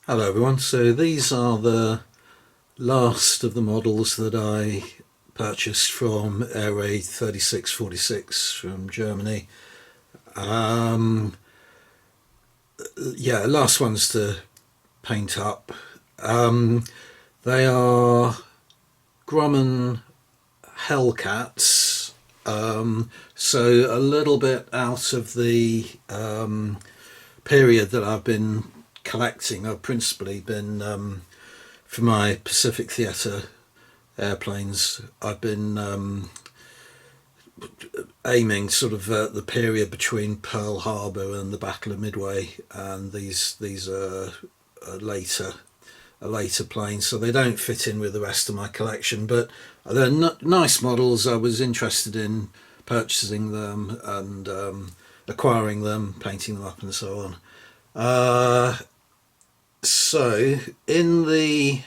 Hello everyone, so these are the last of the models that I purchased from Air Raid 3646 from Germany. Yeah, last ones to paint up. They are Grumman Hellcats, so a little bit out of the period that I've been collecting. I've principally been for my Pacific Theatre airplanes. I've been aiming sort of at the period between Pearl Harbor and the Battle of Midway, and these are a later plane, so they don't fit in with the rest of my collection, but they're nice models. I was interested in purchasing them and acquiring them, painting them up and so on. So in the,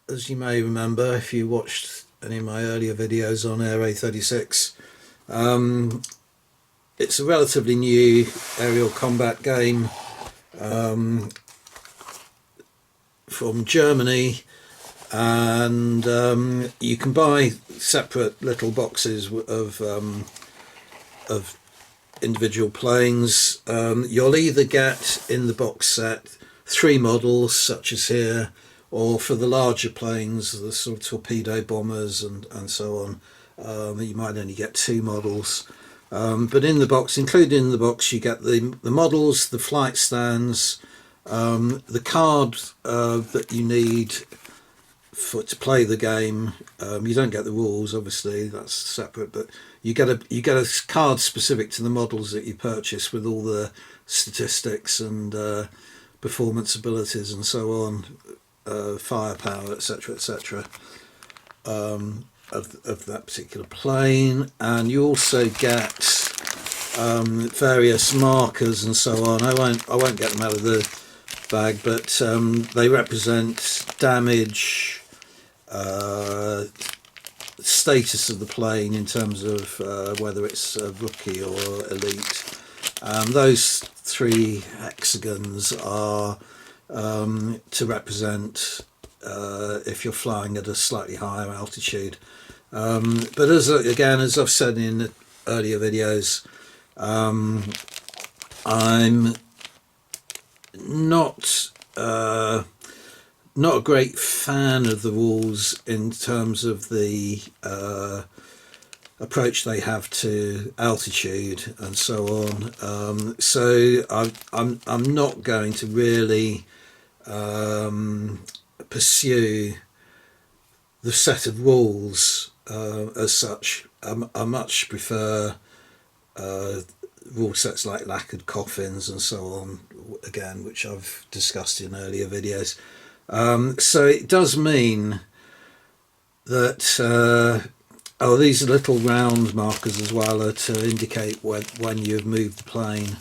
as you may remember if you watched any of my earlier videos on Air Raid 36, it's a relatively new aerial combat game from Germany, and you can buy separate little boxes of individual planes. You'll either get in the box set 3 models such as here, or for the larger planes, the sort of torpedo bombers and so on, you might only get 2 models. But in the box, included in the box, you get the models, the flight stands, the card that you need to play the game. You don't get the rules, obviously, that's separate, but you get a card specific to the models that you purchase with all the statistics and performance abilities and so on, firepower, etc., etc., of that particular plane. And you also get various markers and so on. I won't get them out of the bag, but they represent damage, status of the plane in terms of whether it's a rookie or elite. Those 3 hexagons are to represent if you're flying at a slightly higher altitude. But as I've said in earlier videos, I'm not a great fan of the rules in terms of the approach they have to altitude and so on. So I'm not going to really pursue the set of rules as such. I much prefer rule sets like lacquered coffins and so on, again, which I've discussed in earlier videos. So it does mean that these little round markers as well are to indicate when you've moved the plane.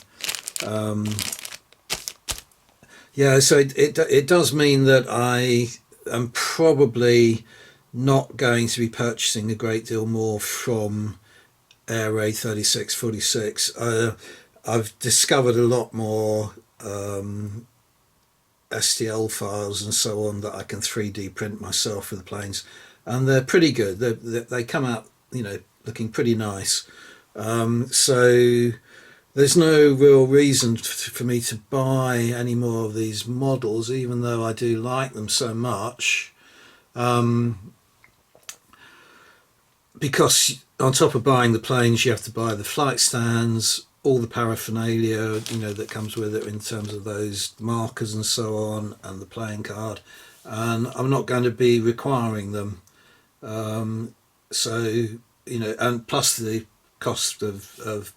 Yeah, so it does mean that I am probably not going to be purchasing a great deal more from Air Raid 3646. I've discovered a lot more STL files and so on that I can 3D print myself for the planes, and they're pretty good. They come out, looking pretty nice. So there's no real reason for me to buy any more of these models, even though I do like them so much, because on top of buying the planes, you have to buy the flight stands, all the paraphernalia that comes with it in terms of those markers and so on, and the playing card, and I'm not going to be requiring them. So and plus the cost of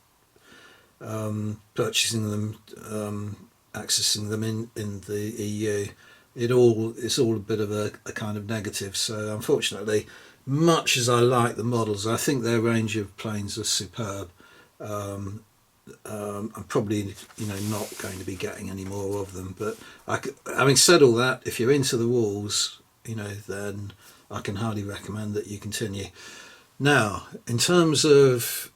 purchasing them, accessing them in the EU, it's all a bit of a kind of negative. So unfortunately, much as I like the models, I think their range of planes are superb. I'm probably not going to be getting any more of them, but having said all that, if you're into the rules, then I can highly recommend that you continue. Now, in terms of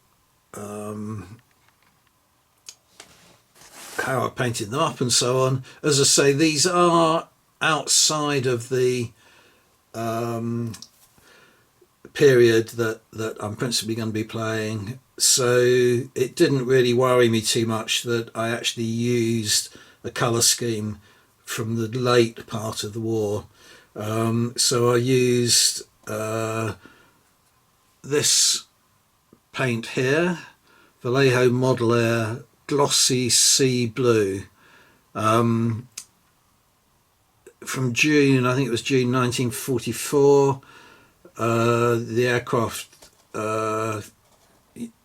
how I painted them up and so on. As I say, these are outside of the period that I'm principally going to be playing, so it didn't really worry me too much that I actually used a colour scheme from the late part of the war. So I used this paint here, Vallejo Model Air Glossy Sea Blue, from June, I think it was June 1944. The aircraft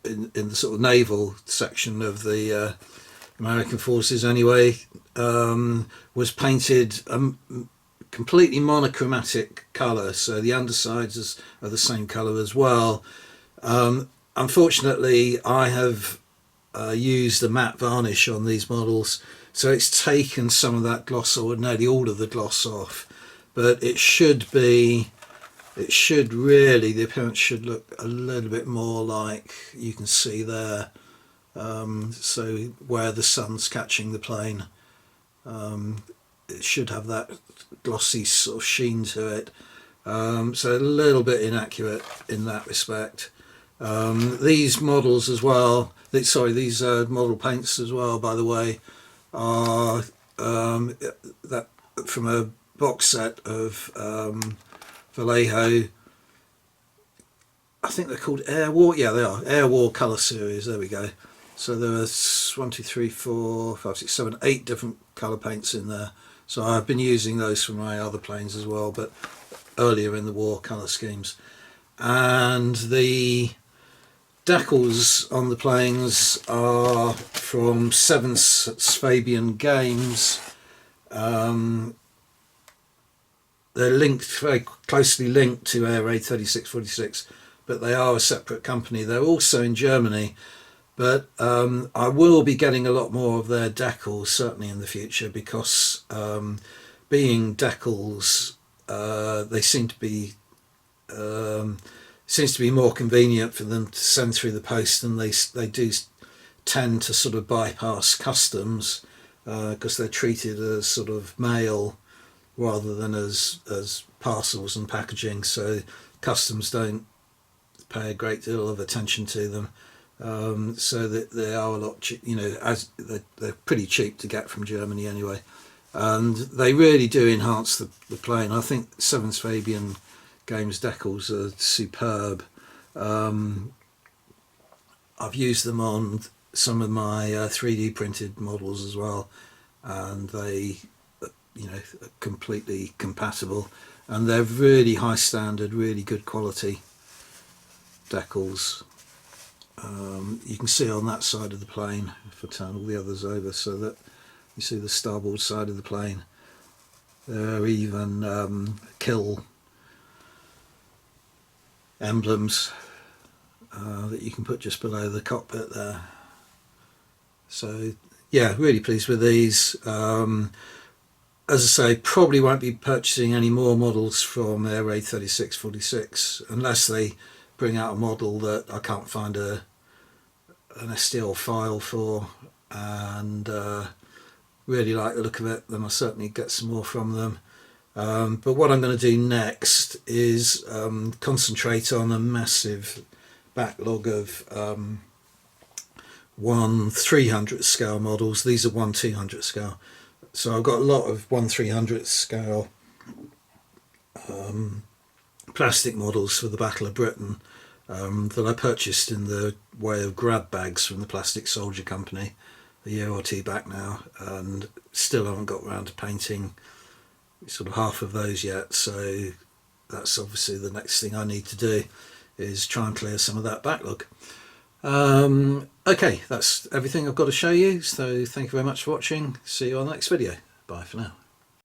in the sort of naval section of the American forces anyway, was painted completely monochromatic colour, so the undersides are the same colour as well. Unfortunately, I have used a matte varnish on these models, so it's taken some of that gloss, or nearly all of the gloss off, but it should really, the appearance should look a little bit more like you can see there, so where the sun's catching the plane, it should have that glossy sort of sheen to it, so a little bit inaccurate in that respect. These models as well, these model paints as well, by the way, are that from a box set of Vallejo, I think they're called Air War. Yeah, they are Air War Colour Series. There we go. So there are 8 different colour paints in there. So I've been using those for my other planes as well, but earlier in the war colour schemes. And the decals on the planes are from 7 Swabian Games. They're very closely linked to Air Raid 3646, but they are a separate company. They're also in Germany, but I will be getting a lot more of their decals certainly in the future, because being decals, they seem to be seems to be more convenient for them to send through the post, and they do tend to sort of bypass customs, because they're treated as sort of mail rather than as parcels and packaging, so customs don't pay a great deal of attention to them, so that they are a lot as they're pretty cheap to get from Germany anyway, and they really do enhance the plane. I think 7 Swabian Games decals are superb. I've used them on some of my 3D printed models as well, and they are completely compatible, and they're really high standard, really good quality decals. You can see on that side of the plane, if I turn all the others over so that you see the starboard side of the plane, there are even kill emblems that you can put just below the cockpit there. So yeah, really pleased with these. As I say, probably won't be purchasing any more models from Air Raid 3646 unless they bring out a model that I can't find an STL file for, and really like the look of it, then I'll certainly get some more from them. But what I'm going to do next is concentrate on a massive backlog of 1/300 scale models. These are 1/200 scale. So I've got a lot of 1/300 scale plastic models for the Battle of Britain that I purchased in the way of grab bags from the Plastic Soldier Company a year or two back now, and still haven't got around to painting sort of half of those yet. So that's obviously the next thing I need to do, is try and clear some of that backlog. Okay, that's everything I've got to show you, so thank you very much for watching. See you on the next video. Bye for now.